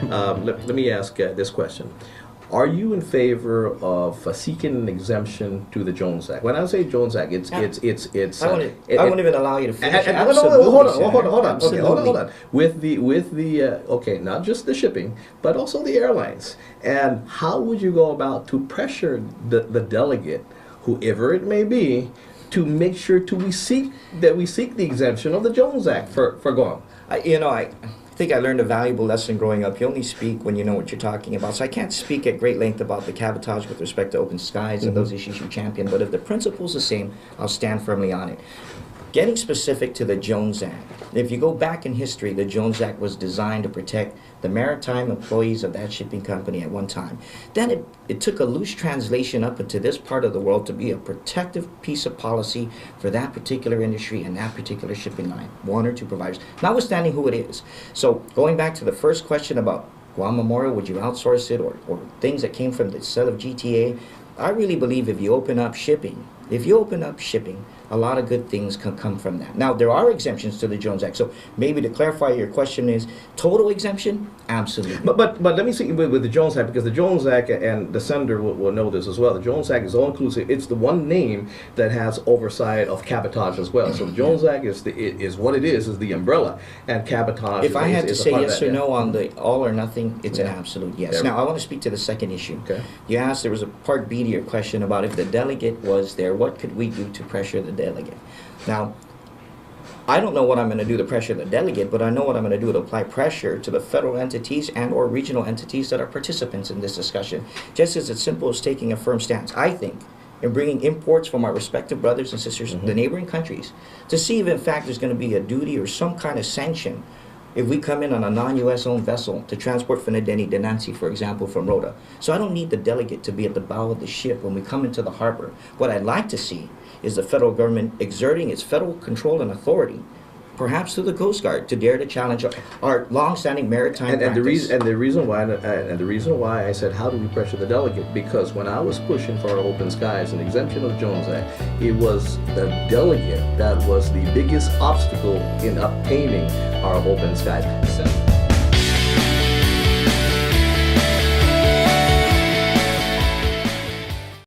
Let me ask this question. Are you in favor of seeking an exemption to the Jones Act? When I say Jones Act, it's I won't even allow you to finish. hold on. Okay, hold on. With the okay, not just the shipping, but also the airlines. And how would you go about to pressure the delegate, whoever it may be, to make sure we seek the exemption of the Jones Act for Guam? I think I learned a valuable lesson growing up. You only speak when you know what you're talking about. So I can't speak at great length about the cabotage with respect to open skies and those issues you champion. But if the principle's the same, I'll stand firmly on it. Getting specific to the Jones Act, if you go back in history, the Jones Act was designed to protect the maritime employees of that shipping company at one time. Then it took a loose translation up into this part of the world to be a protective piece of policy for that particular industry and that particular shipping line, one or two providers, notwithstanding who it is. So going back to the first question about Guam Memorial, would you outsource it, or things that came from the sale of GTA, I really believe if you open up shipping, a lot of good things can come from that. Now, there are exemptions to the Jones Act. So maybe to clarify, your question is total exemption? Absolutely. But let me see with the Jones Act, because the Jones Act, and the Senator will know this as well, the Jones Act is all-inclusive. It's the one name that has oversight of cabotage as well. So the Jones Act is what it is the umbrella, and cabotage If I had to say yes or no on the the all or nothing, it's an absolute yes. Now, I want to speak to the second issue. Okay. You asked, there was a part B to your question about if the delegate was there, what could we do to pressure the delegate? Now, I don't know what I'm going to do to pressure the delegate, but I know what I'm going to do to apply pressure to the federal entities and or regional entities that are participants in this discussion. Just as it's simple as taking a firm stance, I think, in bringing imports from our respective brothers and sisters, the neighboring countries, to see if in fact there's going to be a duty or some kind of sanction if we come in on a non-U.S. owned vessel to transport Finadeni Denancy, for example, from Rhoda. So I don't need the delegate to be at the bow of the ship when we come into the harbor. What I'd like to see is the federal government exerting its federal control and authority, perhaps through the Coast Guard, to dare to challenge our long-standing maritime practice. And the reason why I said how do we pressure the delegate, because when I was pushing for open skies and exemption of the Jones Act, it was the delegate that was the biggest obstacle in obtaining our open skies.